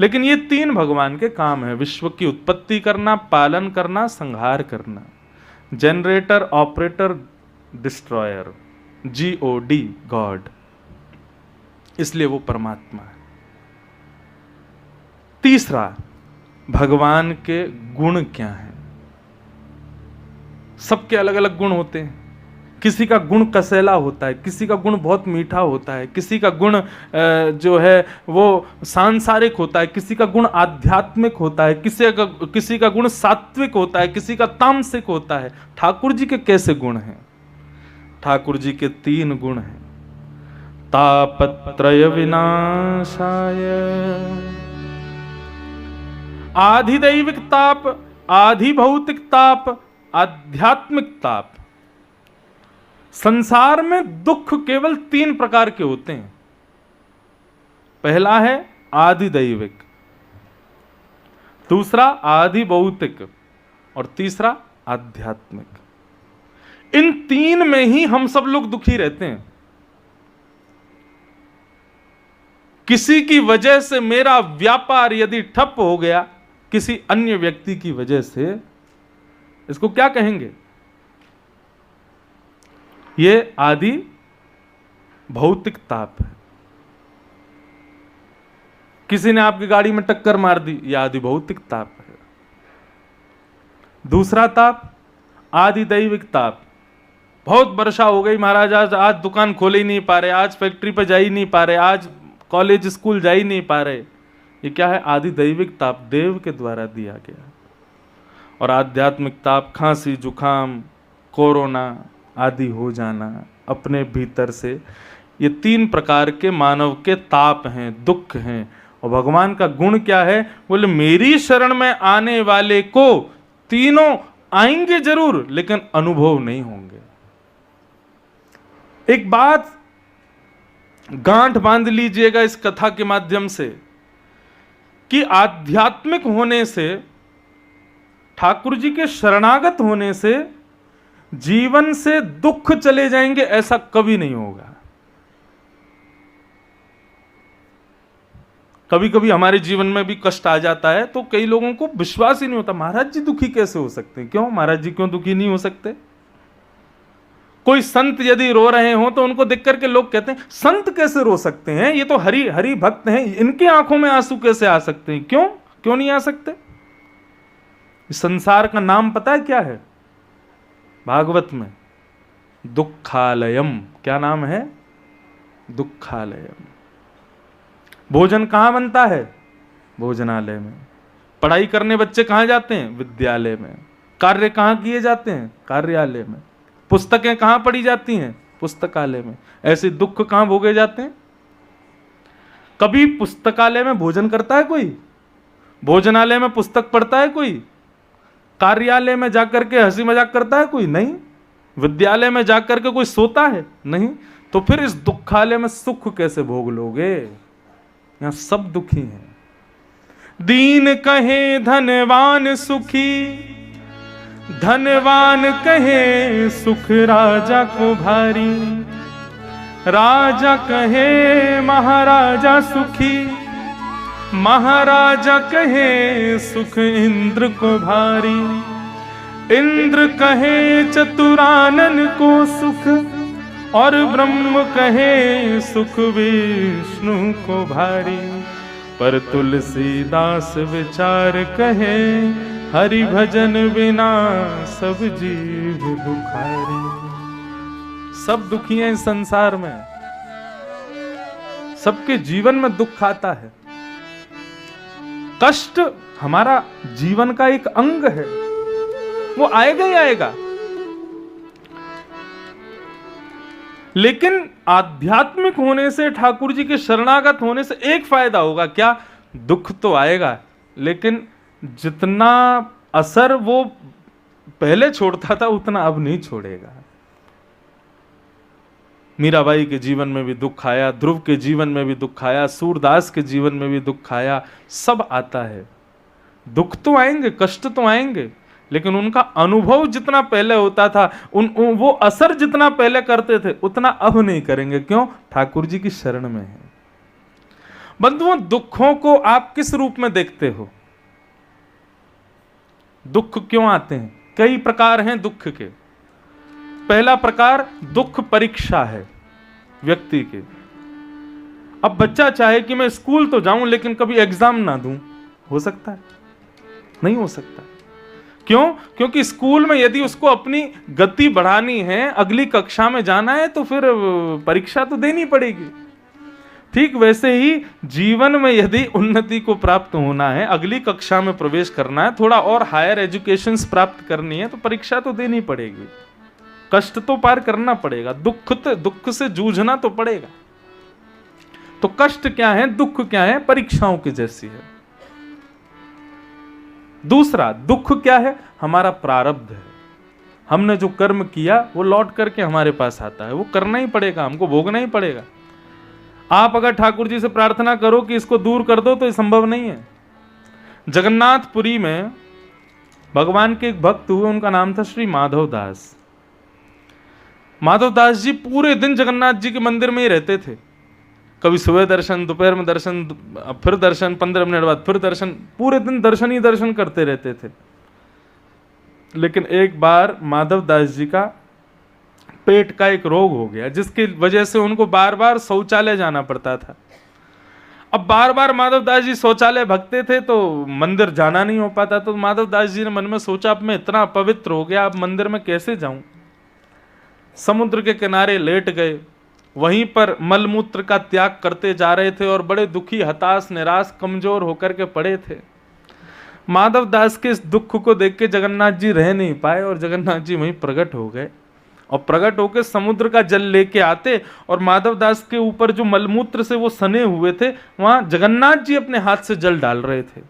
लेकिन ये तीन भगवान के काम है, विश्व की उत्पत्ति करना, पालन करना, संहार करना। Generator, operator, destroyer, GOD, God. इसलिए वो परमात्मा है। तीसरा, भगवान के गुण क्या हैं? सबके अलग अलग गुण होते हैं। किसी का गुण कसैला होता है, किसी का गुण बहुत मीठा होता है, किसी का गुण जो है वो सांसारिक होता है, किसी का गुण आध्यात्मिक होता है, किसी का गुण सात्विक होता है, किसी का तामसिक होता है। ठाकुर जी के कैसे गुण हैं? ठाकुर जी के 3 गुण हैं। तापत्रय विनाशाय, आधिदैविक ताप, आधिभौतिक ताप, आध्यात्मिक ताप। संसार में दुख केवल 3 प्रकार के होते हैं। पहला है आधिदैविक, दूसरा आधिभौतिक और तीसरा आध्यात्मिक। इन 3 में ही हम सब लोग दुखी रहते हैं। किसी की वजह से मेरा व्यापार यदि ठप हो गया, किसी अन्य व्यक्ति की वजह से, इसको क्या कहेंगे? ये आदि भौतिक ताप है। किसी ने आपकी गाड़ी में टक्कर मार दी, यह आदि भौतिक ताप है। दूसरा ताप आदि दैविक ताप। बहुत वर्षा हो गई महाराज, आज दुकान खोल ही नहीं पा रहे, आज फैक्ट्री पर जा ही नहीं पा रहे, आज कॉलेज स्कूल जा ही नहीं पा रहे। ये क्या है? आदि दैविक ताप, देव के द्वारा दिया गया। और आध्यात्मिक ताप, खांसी, जुखाम, कोरोना आदि हो जाना अपने भीतर से। ये 3 प्रकार के मानव के ताप हैं, दुख हैं। और भगवान का गुण क्या है? बोले मेरी शरण में आने वाले को तीनों आएंगे जरूर, लेकिन अनुभव नहीं होंगे। एक बात गांठ बांध लीजिएगा इस कथा के माध्यम से कि आध्यात्मिक होने से, ठाकुर जी के शरणागत होने से जीवन से दुख चले जाएंगे, ऐसा कभी नहीं होगा। कभी कभी हमारे जीवन में भी कष्ट आ जाता है तो कई लोगों को विश्वास ही नहीं होता, महाराज जी दुखी कैसे हो सकते हैं? क्यों महाराज जी क्यों दुखी नहीं हो सकते? कोई संत यदि रो रहे हो तो उनको देख करके लोग कहते हैं संत कैसे रो सकते हैं, ये तो हरि हरि भक्त हैं, इनकी आंखों में आंसू कैसे आ सकते हैं? क्यों क्यों नहीं आ सकते? संसार का नाम पता है क्या है? भागवत में दुखालयम। क्या नाम है? दुखालयम। भोजन कहां बनता है? भोजनालय में। पढ़ाई करने बच्चे कहां जाते हैं? विद्यालय में। कार्य कहां किए जाते हैं? कार्यालय में। पुस्तकें कहां पढ़ी जाती हैं? पुस्तकालय में। ऐसे दुख कहां भोगे जाते हैं? कभी पुस्तकालय में भोजन करता है कोई? भोजनालय में पुस्तक पढ़ता है कोई? कार्यालय में जाकर के हंसी मजाक करता है कोई? नहीं। विद्यालय में जाकर के कोई सोता है? नहीं। तो फिर इस दुखालय में सुख कैसे भोग लोगे? यहां सब दुखी हैं। दीन कहे धनवान सुखी, धनवान कहे सुख राजा को भारी, राजा कहे महाराजा सुखी, महाराजा कहे सुख इंद्र को भारी, इंद्र कहे चतुरानन को सुख, और ब्रह्म कहे सुख विष्णु को भारी। पर तुलसीदास विचार कहे, हरि भजन बिना सब जीव दुखारी। सब दुखी हैं इस संसार में, सबके जीवन में दुख आता है। कष्ट हमारा जीवन का एक अंग है, वो आएगा ही आएगा। लेकिन आध्यात्मिक होने से, ठाकुर जी के शरणागत होने से एक फायदा होगा। क्या? दुख तो आएगा, लेकिन जितना असर वो पहले छोड़ता था उतना अब नहीं छोड़ेगा। मीराबाई के जीवन में भी दुख आया, ध्रुव के जीवन में भी दुख आया, सूरदास के जीवन में भी दुख आया। सब आता है, दुख तो आएंगे, कष्ट तो आएंगे, लेकिन उनका अनुभव जितना पहले होता था, वो असर जितना पहले करते थे उतना अब नहीं करेंगे। क्यों? ठाकुर जी की शरण में है। बंधुओं, दुखों को आप किस रूप में देखते हो? दुख क्यों आते हैं? कई प्रकार हैं दुख के। पहला प्रकार दुख परीक्षा है व्यक्ति के। अब बच्चा चाहे कि मैं स्कूल तो जाऊं लेकिन कभी एग्जाम ना दूं, हो सकता है? नहीं हो सकता। क्यों? क्योंकि स्कूल में यदि उसको अपनी गति बढ़ानी है, अगली कक्षा में जाना है, तो फिर परीक्षा तो देनी पड़ेगी। ठीक वैसे ही जीवन में यदि उन्नति को प्राप्त होना है, अगली कक्षा में प्रवेश करना है, थोड़ा और हायर एजुकेशन प्राप्त करनी है, तो परीक्षा तो देनी पड़ेगी, कष्ट तो पार करना पड़ेगा, दुख से जूझना तो पड़ेगा। तो कष्ट क्या है, दुख क्या है? परीक्षाओं की जैसी है। दूसरा दुख क्या है? हमारा प्रारब्ध है। हमने जो कर्म किया वो लौट करके हमारे पास आता है, वो करना ही पड़ेगा, हमको भोगना ही पड़ेगा। आप अगर ठाकुर जी से प्रार्थना करो कि इसको दूर कर दो तो ये संभव नहीं है। जगन्नाथपुरी में भगवान के एक भक्त हुए, उनका नाम था श्री माधव दास। माधव दास जी पूरे दिन जगन्नाथ जी के मंदिर में ही रहते थे। कभी सुबह दर्शन, दोपहर में दर्शन, फिर दर्शन, 15 मिनट बाद फिर दर्शन, पूरे दिन दर्शन ही दर्शन करते रहते थे। लेकिन एक बार माधव दास जी का पेट का एक रोग हो गया, जिसकी वजह से उनको बार बार शौचालय जाना पड़ता था। अब बार बार माधव दास जी शौचालय भगते थे तो मंदिर जाना नहीं हो पाता। तो माधव दास जी ने मन में सोचा, अब मैं इतना अपवित्र हो गया, अब मंदिर में कैसे जाऊं? समुद्र के किनारे लेट गए, वहीं पर मलमूत्र का त्याग करते जा रहे थे और बड़े दुखी, हताश, निराश, कमजोर होकर के पड़े थे। माधव दास के इस दुख को देख के जगन्नाथ जी रह नहीं पाए और जगन्नाथ जी वहीं प्रकट हो गए और प्रकट होकर समुद्र का जल लेके आते और माधव दास के ऊपर जो मलमूत्र से वो सने हुए थे, वहां जगन्नाथ जी अपने हाथ से जल डाल रहे थे।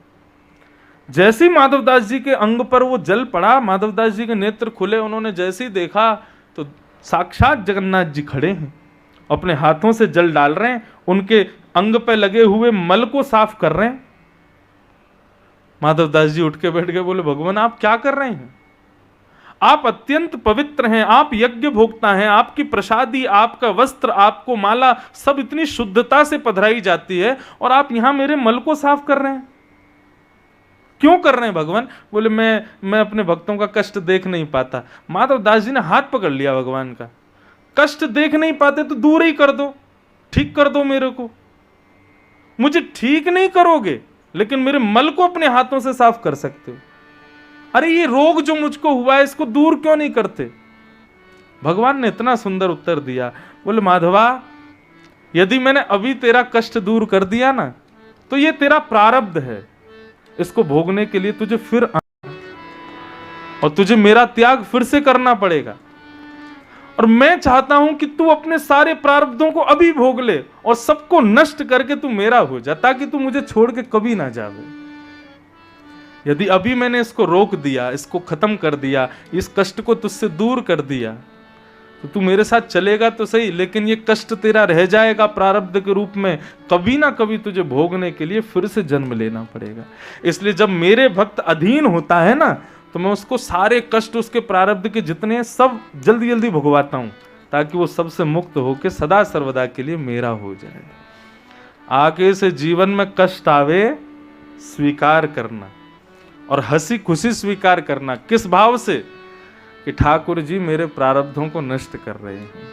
जैसे ही माधव दास जी के अंग पर वो जल पड़ा, माधव दास जी के नेत्र खुले। उन्होंने जैसे ही देखा तो साक्षात जगन्नाथ जी खड़े हैं, अपने हाथों से जल डाल रहे हैं, उनके अंग पे लगे हुए मल को साफ कर रहे हैं। माधव दास जी उठ के बैठ गए, बोले भगवान आप क्या कर रहे हैं? आप अत्यंत पवित्र हैं, आप यज्ञ भोक्ता हैं, आपकी प्रसादी, आपका वस्त्र, आपको माला सब इतनी शुद्धता से पधराई जाती है और आप यहां मेरे मल को साफ कर रहे हैं, क्यों कर रहे हैं भगवान? बोले मैं अपने भक्तों का कष्ट देख नहीं पाता। माधव दास जी ने हाथ पकड़ लिया भगवान का, कष्ट देख नहीं पाते तो दूर ही कर दो, ठीक कर दो मेरे को। मुझे ठीक नहीं करोगे लेकिन मेरे मल को अपने हाथों से साफ कर सकते हो। अरे ये रोग जो मुझको हुआ है इसको दूर क्यों नहीं करते? भगवान ने इतना सुंदर उत्तर दिया, बोले माधवा यदि मैंने अभी तेरा कष्ट दूर कर दिया ना तो ये तेरा प्रारब्ध है, इसको भोगने के लिए तुझे फिर आना और तुझे मेरा त्याग फिर से करना पड़ेगा। और मैं चाहता हूं कि तू अपने सारे प्रारब्धों को अभी भोग ले और सबको नष्ट करके तू मेरा हो जा, ताकि तू मुझे छोड़ के कभी ना जावे। यदि अभी मैंने इसको रोक दिया, इसको खत्म कर दिया, इस कष्ट को तुझसे दूर कर दिया, तो तू मेरे साथ चलेगा तो सही, लेकिन ये कष्ट तेरा रह जाएगा प्रारब्ध के रूप में, कभी ना कभी तुझे भोगने के लिए फिर से जन्म लेना पड़ेगा। इसलिए जब मेरे भक्त अधीन होता है ना तो मैं उसको सारे कष्ट, उसके प्रारब्ध के जितने हैं सब जल्दी जल्दी भुगवाता हूं, ताकि वो सबसे मुक्त होकर सदा सर्वदा के लिए मेरा हो जाए। आगे से जीवन में कष्ट आवे स्वीकार करना और हंसी खुशी स्वीकार करना। किस भाव से? कि ठाकुर जी मेरे प्रारब्धों को नष्ट कर रहे हैं।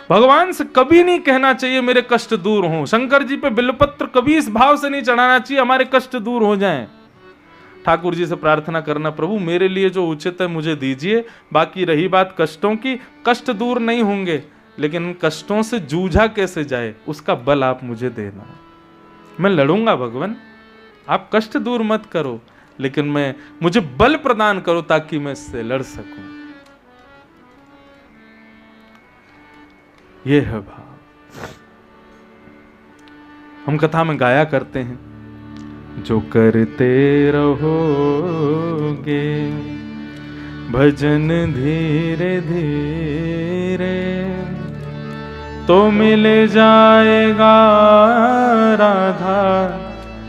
भगवान से कभी नहीं कहना चाहिए मेरे कष्ट दूर हों। शंकर जी पे बिल्वपत्र कभी इस भाव से नहीं चढ़ाना चाहिए हमारे कष्ट दूर हो जाएं। ठाकुर जी से प्रार्थना करना, प्रभु मेरे लिए जो उचित है मुझे दीजिए, बाकी रही बात कष्टों की, कष्ट दूर नहीं होंगे लेकिन इन कष्टों से जूझा कैसे जाए उसका बल आप मुझे देना। मैं लड़ूंगा भगवान, आप कष्ट दूर मत करो, लेकिन मुझे बल प्रदान करो ताकि मैं इससे लड़ सकूं। यह है भाव। हम कथा में गाया करते हैं, जो करते रहोगे भजन धीरे धीरे तो मिल जाएगा राधा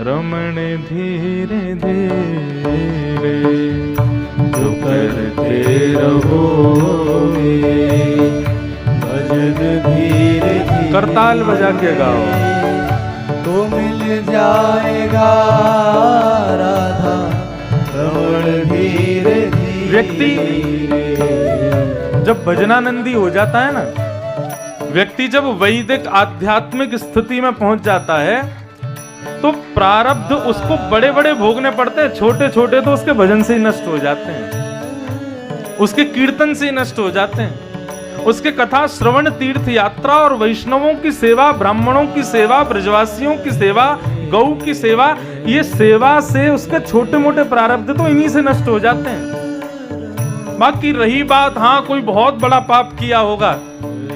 रमण धीरे धीरे। जो करते रहोगे भजन धीरे धीरे, करताल बजा के गाओ, तो मिल जाएगा राधा रमण धीरे व्यक्ति जब भजनानंदी हो जाता है ना, व्यक्ति जब वैदिक आध्यात्मिक स्थिति में पहुंच जाता है तो प्रारब्ध उसको बड़े बड़े भोगने पड़ते हैं, छोटे छोटे तो उसके भजन से ही नष्ट हो जाते हैं, उसके कीर्तन से ही नष्ट हो जाते हैं, उसके कथा श्रवण तीर्थ यात्रा और वैष्णवों की सेवा, ब्राह्मणों की सेवा, ब्रजवासियों की सेवा, गौ की सेवा, ये सेवा से उसके छोटे मोटे प्रारब्ध तो इन्हीं से नष्ट हो जाते हैं। बाकी रही बात, हाँ कोई बहुत बड़ा पाप किया होगा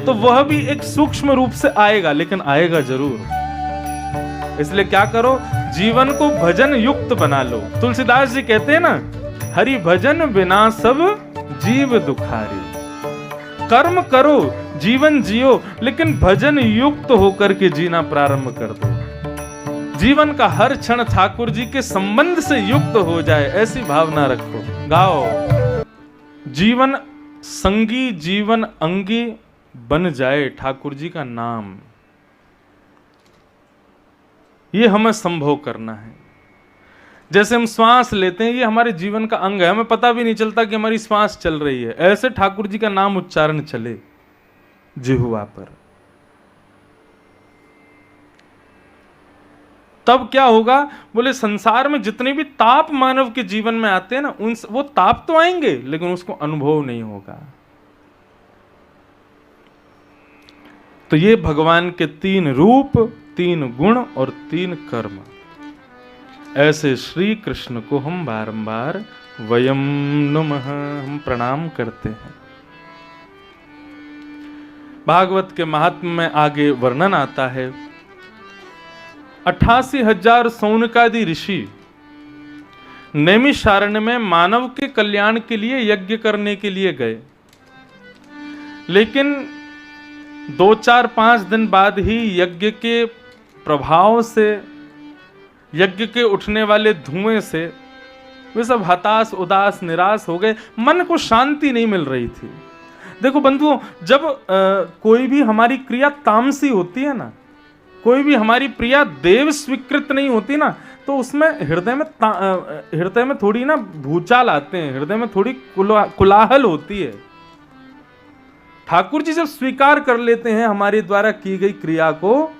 तो वह भी एक सूक्ष्म रूप से आएगा, लेकिन आएगा जरूर। इसलिए क्या करो, जीवन को भजन युक्त बना लो। तुलसीदास जी कहते हैं ना, हरि भजन बिना सब जीव दुखारी। कर्म करो, जीवन जियो, लेकिन भजन युक्त होकर के जीना प्रारंभ कर दो। जीवन का हर क्षण ठाकुर जी के संबंध से युक्त हो जाए, ऐसी भावना रखो। गाओ, जीवन संगी जीवन अंगी बन जाए ठाकुर जी का नाम, ये हमें संभव करना है। जैसे हम श्वास लेते हैं, ये हमारे जीवन का अंग है, हमें पता भी नहीं चलता कि हमारी श्वास चल रही है, ऐसे ठाकुर जी का नाम उच्चारण चले जिह्वा पर। तब क्या होगा, बोले संसार में जितने भी ताप मानव के जीवन में आते हैं ना, उन वो ताप तो आएंगे लेकिन उसको अनुभव नहीं होगा। तो ये भगवान के 3 रूप, 3 गुण और 3 कर्म, ऐसे श्री कृष्ण को हम बारंबार वयम नमः हम प्रणाम करते हैं। भागवत के महात्म्य में आगे वर्णन आता है, 88,000 सौनकादि ऋषि नैमिषारण्य में मानव के कल्याण के लिए यज्ञ करने के लिए गए, लेकिन 2-4-5 दिन बाद ही यज्ञ के प्रभाव से, यज्ञ के उठने वाले धुएं से वे सब हताश, उदास, निराश हो गए, मन को शांति नहीं मिल रही थी। देखो बंधुओं, जब कोई भी हमारी क्रिया तामसी होती है ना, कोई भी हमारी क्रिया देव स्वीकृत नहीं होती ना, तो उसमें हृदय में थोड़ी ना भूचाल आते हैं, हृदय में थोड़ी कुलाहल होती है। ठाकुर जी जब स्वीकार कर लेते हैं हमारे द्वारा की गई क्रिया को,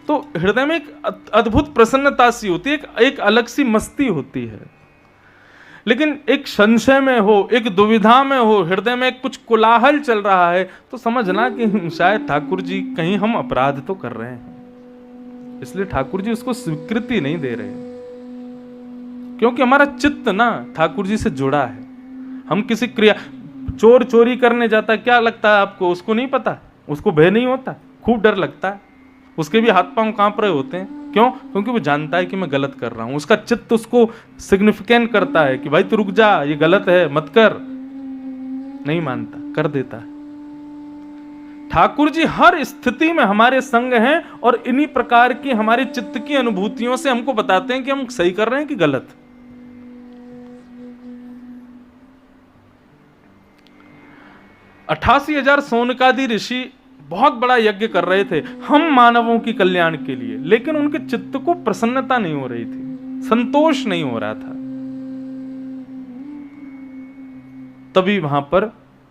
तो हृदय में एक अद्भुत प्रसन्नता सी होती है, एक अलग सी मस्ती होती है। लेकिन एक संशय में हो, एक दुविधा में हो, हृदय में कुछ कोलाहल चल रहा है, तो समझना कि शायद ठाकुर जी कहीं हम अपराध तो कर रहे हैं, इसलिए ठाकुर जी उसको स्वीकृति नहीं दे रहे, क्योंकि हमारा चित्त ना ठाकुर जी से जुड़ा है। हम किसी क्रिया, चोर चोरी करने जाता है, क्या लगता है आपको, उसको नहीं पता, उसको भय नहीं होता, खूब डर लगता है, उसके भी हाथ पांव कांप रहे होते हैं। क्यों? क्योंकि वो जानता है कि मैं गलत कर रहा हूं, उसका चित्त उसको सिग्निफिकेंट करता है कि भाई तू रुक जा, ये गलत है, मत कर। नहीं मानता, कर देता है। ठाकुर जी हर स्थिति में हमारे संग हैं और इन्हीं प्रकार की हमारे चित्त की अनुभूतियों से हमको बताते हैं कि हम सही कर रहे हैं कि गलत। अठासी 88,000 सौनकादि ऋषि बहुत बड़ा यज्ञ कर रहे थे हम मानवों की कल्याण के लिए, लेकिन उनके चित्त को प्रसन्नता नहीं हो रही थी, संतोष नहीं हो रहा था। तभी वहां पर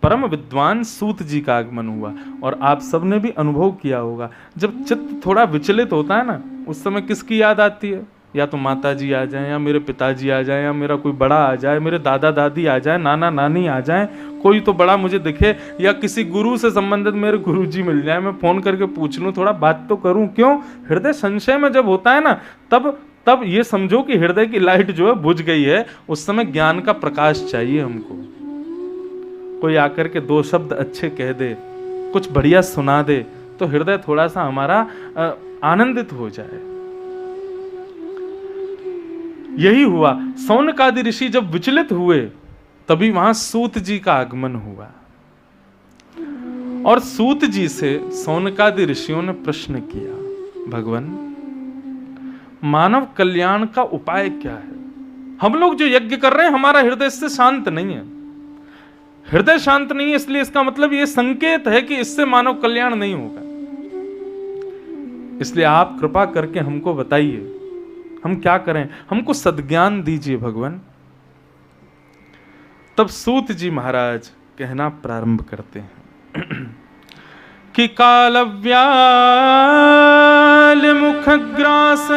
परम विद्वान सूत जी का आगमन हुआ। और आप सबने भी अनुभव किया होगा, जब चित्त थोड़ा विचलित होता है ना, उस समय किसकी याद आती है? या तो माता जी आ जाएं, या मेरे पिताजी आ जाएं, या मेरा कोई बड़ा आ जाए, मेरे दादा दादी आ जाए, नाना नानी आ जाए, कोई तो बड़ा मुझे दिखे, या किसी गुरु से संबंधित मेरे गुरु जी मिल जाए, मैं फोन करके पूछ लूं, थोड़ा बात तो करूं। क्यों? हृदय संशय में जब होता है ना, तब ये समझो कि हृदय की लाइट जो है बुझ गई है। उस समय ज्ञान का प्रकाश चाहिए हमको। कोई आकर के 2 शब्द अच्छे कह दे, कुछ बढ़िया सुना दे, तो हृदय थोड़ा सा हमारा आनंदित हो जाए। यही हुआ, सौनकादि ऋषि जब विचलित हुए तभी वहां सूत जी का आगमन हुआ। और सूत जी से सौनकादि ऋषियों ने प्रश्न किया, भगवान मानव कल्याण का उपाय क्या है? हम लोग जो यज्ञ कर रहे हैं, हमारा हृदय इससे शांत नहीं है। हृदय शांत नहीं है, इसलिए इसका मतलब यह संकेत है कि इससे मानव कल्याण नहीं होगा। इसलिए आप कृपा करके हमको बताइए हम क्या करें, हमको सद्ज्ञान दीजिए भगवान। तब सूत जी महाराज कहना प्रारंभ करते हैं कि कालव्याल मुखग्रास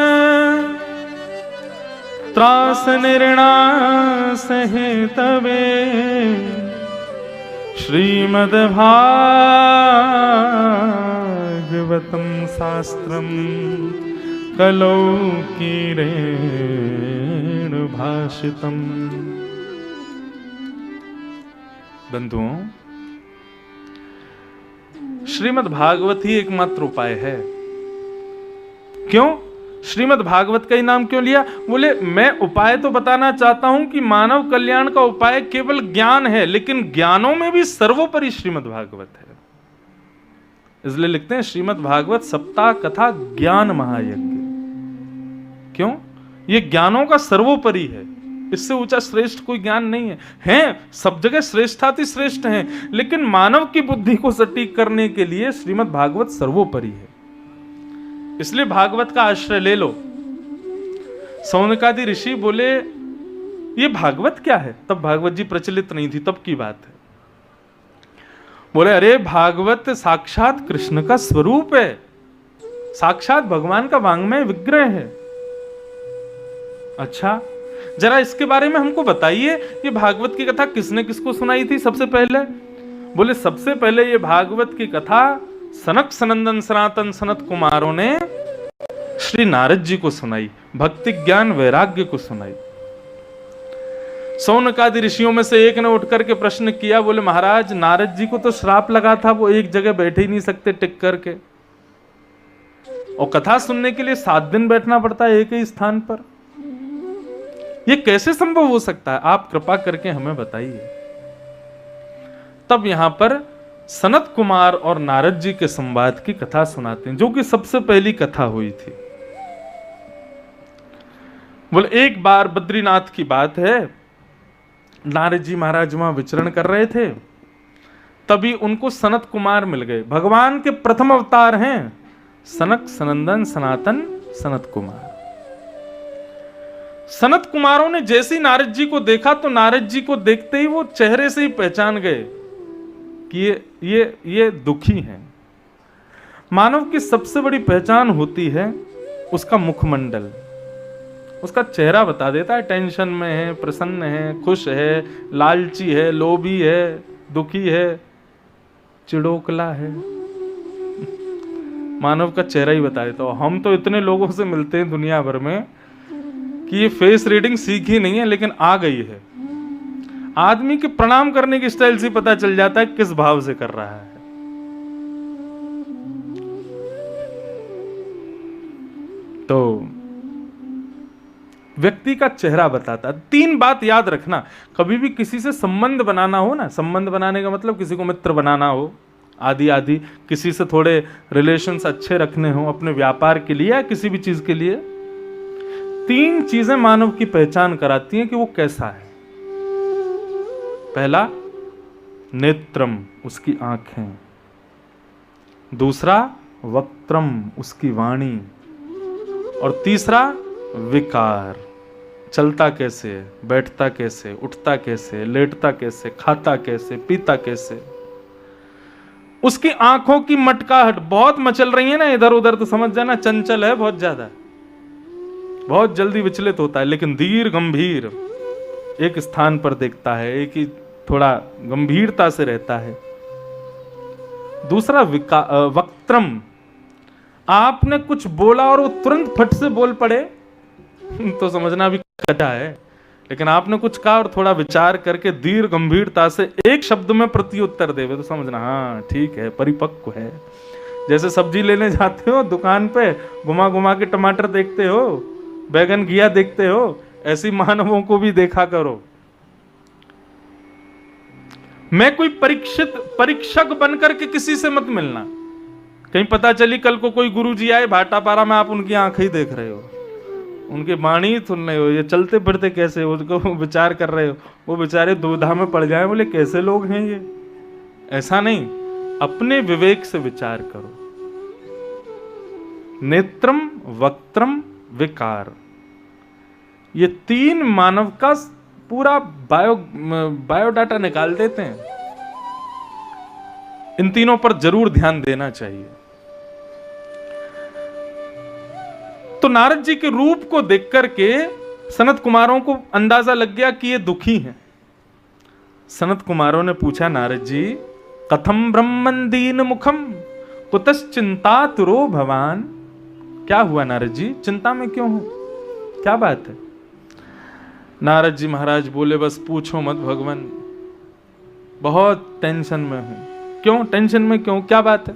त्रास निर्णास हेतवे श्रीमद्भागवतं शास्त्रम कलौ कीरेण भाषितम। बंधुओं, श्रीमद् भागवत ही एकमात्र उपाय है। क्यों श्रीमद् भागवत का ही नाम क्यों लिया? बोले मैं उपाय तो बताना चाहता हूं कि मानव कल्याण का उपाय केवल ज्ञान है, लेकिन ज्ञानों में भी सर्वोपरि श्रीमद् भागवत है। इसलिए लिखते हैं श्रीमद् भागवत सप्ताह कथा ज्ञान महायज्ञ। क्यों? ये ज्ञानों का सर्वोपरि है, इससे ऊंचा श्रेष्ठ कोई ज्ञान नहीं है। हैं सब जगह श्रेष्ठाति श्रेष्ठ हैं, लेकिन मानव की बुद्धि को सटीक करने के लिए श्रीमद् भागवत सर्वोपरि है। इसलिए भागवत का आश्रय ले लो। सौनकादि ऋषि बोले ये भागवत क्या है? तब भागवत जी प्रचलित नहीं थी, तब की बात है। बोले अरे भागवत साक्षात कृष्ण का स्वरूप है, साक्षात भगवान का वांग्मय विग्रह है। अच्छा जरा इसके बारे में हमको बताइए, ये भागवत की कथा किसने किसको सुनाई थी सबसे पहले? बोले सबसे पहले ये भागवत की कथा सनक सनंदन सनातन सनत कुमारों ने श्री नारद जी को सुनाई, भक्ति ज्ञान वैराग्य को सुनाई। सौनकादि ऋषियों में से एक ने उठ करके प्रश्न किया, बोले महाराज नारद जी को तो श्राप लगा था, वो एक जगह बैठे ही नहीं सकते टिक करके, और कथा सुनने के लिए 7 दिन बैठना पड़ता है एक ही स्थान पर। ये कैसे संभव हो सकता है? आप कृपा करके हमें बताइए। तब यहां पर सनत कुमार और नारद जी के संवाद की कथा सुनाते हैं, जो कि सबसे पहली कथा हुई थी। बोले एक बार बद्रीनाथ की बात है, नारद जी महाराज वहां विचरण कर रहे थे, तभी उनको सनत कुमार मिल गए। भगवान के प्रथम अवतार हैं सनक सनंदन सनातन सनत कुमार। सनत कुमारों ने जैसे ही नारद जी को देखा तो नारद जी को देखते ही वो चेहरे से ही पहचान गए कि ये दुखी हैं। मानव की सबसे बड़ी पहचान होती है उसका मुखमंडल, उसका चेहरा बता देता है टेंशन में है, प्रसन्न है, खुश है, लालची है, लोभी है, दुखी है, चिड़ोकला है। मानव का चेहरा ही बता देता। हम तो इतने लोगों से मिलते हैं दुनिया भर में कि ये फेस रीडिंग सीखी नहीं है, लेकिन आ गई है। आदमी के प्रणाम करने की स्टाइल से पता चल जाता है किस भाव से कर रहा है। तो व्यक्ति का चेहरा बताता। 3 बात याद रखना, कभी भी किसी से संबंध बनाना हो ना, संबंध बनाने का मतलब किसी को मित्र बनाना हो आदि आदि, किसी से थोड़े रिलेशंस अच्छे रखने हो अपने व्यापार के लिए या किसी भी चीज के लिए, 3 चीजें मानव की पहचान कराती हैं कि वो कैसा है। पहला नेत्रम, उसकी आंखें। दूसरा वक्त्रम, उसकी वाणी। और तीसरा विकार, चलता कैसे, बैठता कैसे, उठता कैसे, लेटता कैसे, खाता कैसे, पीता कैसे। उसकी आंखों की मटकाहट बहुत मचल रही है ना इधर उधर, तो समझ जाना चंचल है, बहुत ज्यादा, बहुत जल्दी विचलित होता है, लेकिन धीर गंभीर एक स्थान पर देखता है, एक ही थोड़ा गंभीरता से रहता है। दूसरा वक्त्रम, आपने कुछ बोला और वो तुरंत फट से बोल पड़े तो समझना भी कटा है, लेकिन आपने कुछ कहा और थोड़ा विचार करके धीर गंभीरता से एक शब्द में प्रत्युत्तर देवे तो समझना हाँ ठीक है, परिपक्व है। जैसे सब्जी लेने जाते हो दुकान पे, घुमा घुमा के टमाटर देखते हो, बैगन घिया देखते हो, ऐसी मानवों को भी देखा करो। मैं कोई परीक्षक बनकर के किसी से मत मिलना। कहीं पता चली कल को कोई गुरुजी आए भाटापारा में, आप उनकी आंखें ही देख रहे हो, उनके वाणी सुन रहे हो, ये चलते फिरते कैसे, उसको विचार कर रहे हो, वो बेचारे दुविधा में पड़ जाए, बोले कैसे लोग हैं ये। ऐसा नहीं, अपने विवेक से विचार करो। नेत्रम वक्त्रम विकार, ये 3 मानव का पूरा बायोडाटा निकाल देते हैं। इन तीनों पर जरूर ध्यान देना चाहिए। तो नारद जी के रूप को देख करके सनत कुमारों को अंदाजा लग गया कि ये दुखी हैं। सनत कुमारों ने पूछा, नारद जी कथम ब्रह्मन दीन मुखम कुतश्चिंता तुरो भवान। क्या हुआ नारद जी, चिंता में क्यों हो, क्या बात है? नारद जी महाराज बोले, बस पूछो मत भगवान, बहुत टेंशन में हूं। क्यों टेंशन में, क्यों, क्या बात है?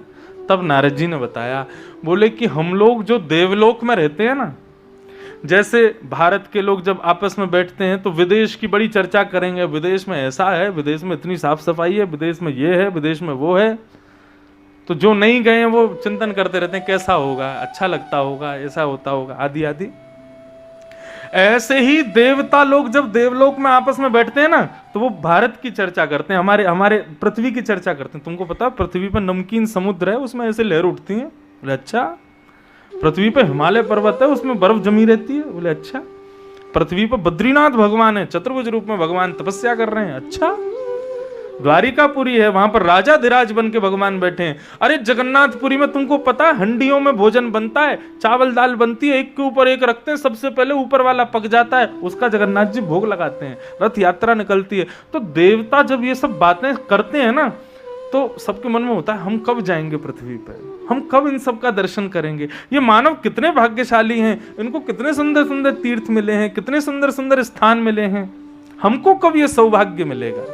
तब नारद जी ने बताया, बोले कि हम लोग जो देवलोक में रहते हैं ना, जैसे भारत के लोग जब आपस में बैठते हैं तो विदेश की बड़ी चर्चा करेंगे, विदेश में ऐसा है, विदेश में इतनी साफ सफाई है, विदेश में ये है, विदेश में वो है। तो जो नहीं गए हैं वो चिंतन करते रहते हैं कैसा होगा, अच्छा लगता होगा, ऐसा होता होगा, आदि आदि। ऐसे ही देवता लोग जब देवलोक में आपस में बैठते हैं ना, तो वो भारत की चर्चा करते हैं, हमारे पृथ्वी की चर्चा करते हैं। तुमको पता है पृथ्वी पर नमकीन समुद्र है, उसमें ऐसे लहर उठती हैं। बोले अच्छा। पृथ्वी पे हिमालय पर्वत है, उसमें बर्फ जमी रहती है। बोले अच्छा। पृथ्वी पर बद्रीनाथ भगवान है, चतुर्भुज रूप में भगवान तपस्या कर रहे हैं। अच्छा। द्वारिकापुरी है, वहां पर राजा धीराज बन के भगवान बैठे हैं। अरे जगन्नाथपुरी में तुमको पता है हंडियों में भोजन बनता है, चावल दाल बनती है, एक के ऊपर एक रखते हैं, सबसे पहले ऊपर वाला पक जाता है, उसका जगन्नाथ जी भोग लगाते हैं, रथ यात्रा निकलती है। तो देवता जब ये सब बातें करते हैं ना, तो सबके मन में होता है हम कब जाएंगे पृथ्वी पर, हम कब इन सब का दर्शन करेंगे। ये मानव कितने भाग्यशाली हैं, इनको कितने सुंदर सुंदर तीर्थ मिले हैं, कितने सुंदर सुंदर स्थान मिले हैं, हमको कब ये सौभाग्य मिलेगा।